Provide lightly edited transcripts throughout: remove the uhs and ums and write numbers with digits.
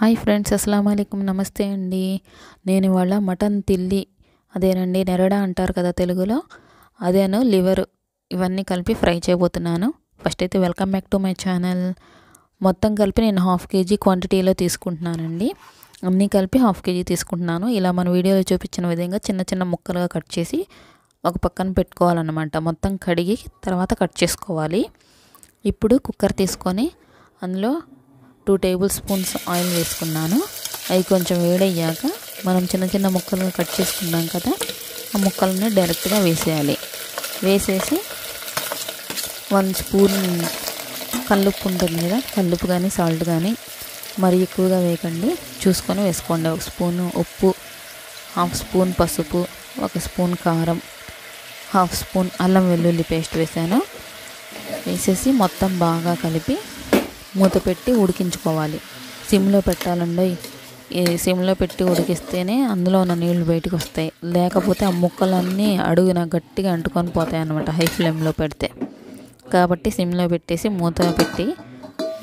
Hi friends, అస్సలాము అలైకుం. నమస్తే అండి. నేను ఇవాళ మటన్ తిల్లి, అదేనండి నెరడా అంటారు కదా తెలుగులో, అదేను లివర్, ఇవన్నీ కలిపి ఫ్రై చేయబోతున్నాను. ఫస్ట్ అయితే welcome back to my channel. మొత్తం కలిపి నేను 1/2 kg క్వాంటిటీలో తీసుకుంటున్నానండి. అన్నీ కలిపి 1/2 kg తీసుకుంటున్నాను. ఇలా మన వీడియోలో చూపించిన విధంగా చిన్న చిన్న ముక్కలుగా కట్ చేసి ఒక పక్కన పెట్టుకోవాలన్నమాట. మొత్తం కడిగి తర్వాత కట్ చేసుకోవాలి. ఇప్పుడు కుక్కర్ తీసుకొని అందులో 2 టేబుల్ స్పూన్స్ ఆయిల్ వేసుకున్నాను. అవి కొంచెం వేడయ్యాక మనం చిన్న చిన్న ముక్కలుగా కట్ చేసుకున్నాం కదా, ఆ ముక్కలని డైరెక్ట్గా వేసేయాలి. వేసేసి 1 స్పూన్ కల్లుప్పు ఉంటుంది కదా, కల్లుప్పు కానీ సాల్ట్ కానీ మరి ఎక్కువగా వేయకండి, చూసుకొని వేసుకోండి. 1 స్పూను ఉప్పు, 1/2 స్పూన్ పసుపు, 1 స్పూన్ కారం, 1/2 స్పూన్ అల్లం వెల్లుల్లి పేస్ట్ వేసాను. వేసేసి మొత్తం బాగా కలిపి మూత పెట్టి ఉడికించుకోవాలి. సిమ్లో పెట్టాలండి. ఈ సిమ్లో పెట్టి ఉడికిస్తేనే అందులో ఉన్న నీళ్లు బయటకు వస్తాయి, లేకపోతే ఆ ముక్కలన్నీ అడుగున గట్టిగా అంటుకొని పోతాయి అన్నమాట హై ఫ్లేమ్లో పెడితే. కాబట్టి సిమ్లో పెట్టేసి మూత పెట్టి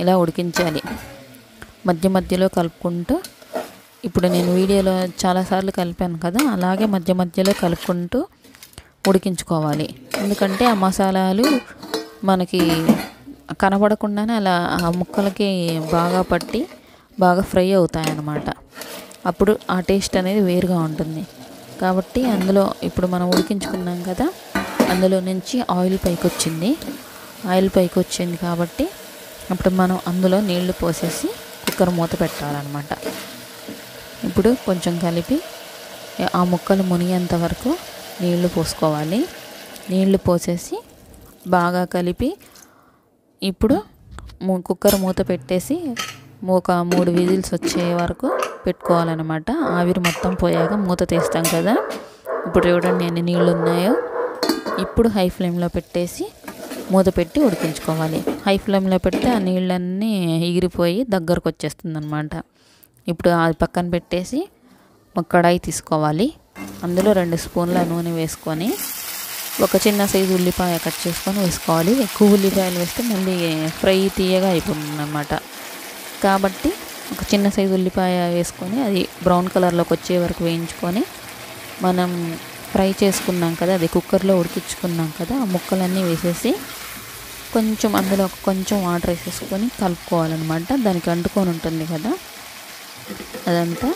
ఇలా ఉడికించాలి. మధ్య మధ్యలో కలుపుకుంటూ, ఇప్పుడు నేను వీడియోలో చాలాసార్లు కలిపాను కదా, అలాగే మధ్య మధ్యలో కలుపుకుంటూ ఉడికించుకోవాలి. ఎందుకంటే ఆ మసాలాలు మనకి కనబడకుండానే అలా ఆ ముక్కలకి బాగా పట్టి బాగా ఫ్రై అవుతాయి అన్నమాట. అప్పుడు ఆ టేస్ట్ అనేది వేరుగా ఉంటుంది. కాబట్టి అందులో ఇప్పుడు మనం ఉడికించుకున్నాం కదా, అందులో నుంచి ఆయిల్ పైకి వచ్చింది కాబట్టి అప్పుడు మనం అందులో నీళ్లు పోసేసి కుక్కర్ మూత పెట్టాలన్నమాట. ఇప్పుడు కొంచెం కలిపి ఆ ముక్కలు మునిగేంత వరకు నీళ్లు పోసుకోవాలి. నీళ్లు పోసేసి బాగా కలిపి ఇప్పుడు కుక్కర్ మూత పెట్టేసి ఒక 3 విజిల్స్ వచ్చే వరకు పెట్టుకోవాలన్నమాట. ఆవిరి మొత్తం పోయాక మూత తీస్తాం కదా, ఇప్పుడు చూడండి ఎన్ని నీళ్ళు ఉన్నాయో. ఇప్పుడు హై ఫ్లేమ్లో పెట్టేసి మూత పెట్టి ఉడికించుకోవాలి. హై ఫ్లేమ్లో పెడితే ఆ నీళ్ళన్నీ ఎగిరిపోయి దగ్గరకు వచ్చేస్తుంది అన్నమాట. ఇప్పుడు అది పక్కన పెట్టేసి ఒక కడాయి తీసుకోవాలి. అందులో 2 స్పూన్ల నూనె వేసుకొని ఒక చిన్న సైజు ఉల్లిపాయ కట్ చేసుకొని వేసుకోవాలి. ఎక్కువ ఉల్లిపాయలు వేస్తే మళ్ళీ ఫ్రై తీయగా అయిపోతుంది అన్నమాట. కాబట్టి ఒక చిన్న సైజు ఉల్లిపాయ వేసుకొని అది బ్రౌన్ కలర్లోకి వచ్చే వరకు వేయించుకొని, మనం ఫ్రై చేసుకున్నాం కదా, అది కుక్కర్లో ఉడికించుకున్నాం కదా, ఆ ముక్కలన్నీ వేసేసి కొంచెం అందులో కొంచెం వాటర్ వేసేసుకొని కలుపుకోవాలన్నమాట. దానికి అంటుకొని ఉంటుంది కదా అదంతా,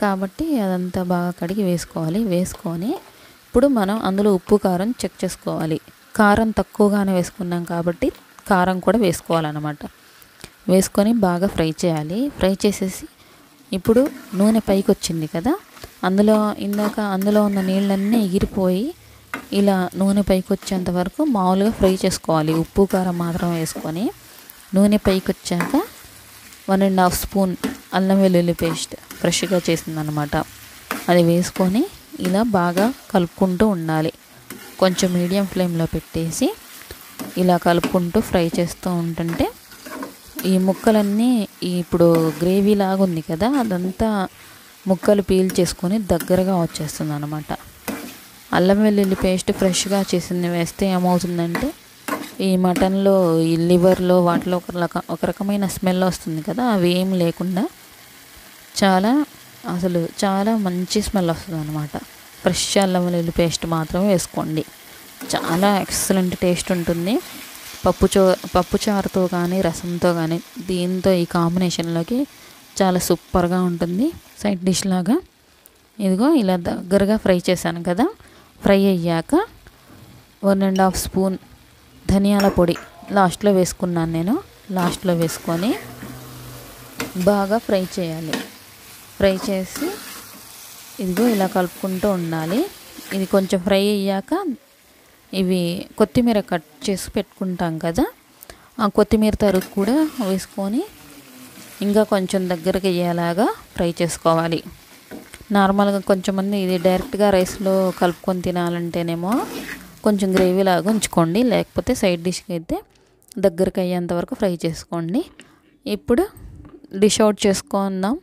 కాబట్టి అదంతా బాగా కడిగి వేసుకోవాలి. వేసుకొని ఇప్పుడు మనం అందులో ఉప్పు కారం చెక్ చేసుకోవాలి. కారం తక్కువగానే వేసుకున్నాం కాబట్టి కారం కూడా వేసుకోవాలన్నమాట. వేసుకొని బాగా ఫ్రై చేయాలి. ఫ్రై చేసేసి ఇప్పుడు నూనె పైకి వచ్చింది కదా, అందులో ఉన్న నీళ్ళన్నీ ఎగిరిపోయి ఇలా నూనె పైకి వచ్చేంత వరకు మామూలుగా ఫ్రై చేసుకోవాలి. ఉప్పు కారం మాత్రం వేసుకొని నూనె పైకి వచ్చాక 1.5 స్పూన్ అల్లం వెల్లుల్లి పేస్ట్ ఫ్రెష్గా చేసిందనమాట, అది వేసుకొని ఇలా బాగా కలుపుకుంటూ ఉండాలి. కొంచెం మీడియం ఫ్లేమ్లో పెట్టేసి ఇలా కలుపుకుంటూ ఫ్రై చేస్తూ ఉంటుంటే ఈ ముక్కలన్నీ ఇప్పుడు గ్రేవీ లాగా ఉంది కదా, అదంతా ముక్కలు పీల్ చేసుకొని దగ్గరగా వచ్చేస్తుంది అనమాట. అల్లం వెల్లుల్లి పేస్ట్ ఫ్రెష్గా చేసింది వేస్తే ఏమవుతుందంటే ఈ మటన్లో, ఈ లివర్లో వాటిలో ఒక రకమైన స్మెల్ వస్తుంది కదా, అవి ఏం లేకుండా చాలా మంచి స్మెల్ వస్తుంది అనమాట. ఫ్రెష్ అల్లం వెల్లుల్లి పేస్ట్ మాత్రమే వేసుకోండి. చాలా ఎక్సలెంట్ టేస్ట్ ఉంటుంది. పప్పుచారుతో కానీ రసంతో కానీ దీంతో ఈ కాంబినేషన్లోకి చాలా సూపర్గా ఉంటుంది సైడ్ డిష్ లాగా. ఇదిగో ఇలా దగ్గరగా ఫ్రై చేశాను కదా, ఫ్రై అయ్యాక 1.5 స్పూన్ ధనియాల పొడి లాస్ట్లో వేసుకున్నాను నేను. లాస్ట్లో వేసుకొని బాగా ఫ్రై చేయాలి. ఫ్రై చేసి ఇదిగో ఇలా కలుపుకుంటూ ఉండాలి. ఇది కొంచెం ఫ్రై అయ్యాక ఇవి కొత్తిమీర కట్ చేసి పెట్టుకుంటాం కదా, ఆ కొత్తిమీర తరుగు కూడా వేసుకొని ఇంకా కొంచెం దగ్గరికి అయ్యేలాగా ఫ్రై చేసుకోవాలి. నార్మల్గా కొంచెంమంది ఇది డైరెక్ట్గా రైస్లో కలుపుకొని తినాలంటేనేమో కొంచెం గ్రేవీ లాగా ఉంచుకోండి, లేకపోతే సైడ్ డిష్కి అయితే దగ్గరికి అయ్యేంత వరకు ఫ్రై చేసుకోండి. ఇప్పుడు డిష్ అవుట్ చేసుకుందాం.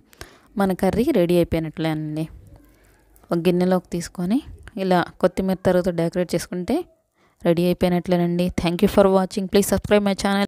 మన కర్రీ రెడీ అయిపోయినట్లేనండి. ఒక గిన్నెలోకి తీసుకొని ఇలా కొత్తిమీర తరుగుతో డెకరేట్ చేసుకుంటే రెడీ అయిపోయినట్లేనండి. Thank you for watching. Please subscribe my channel.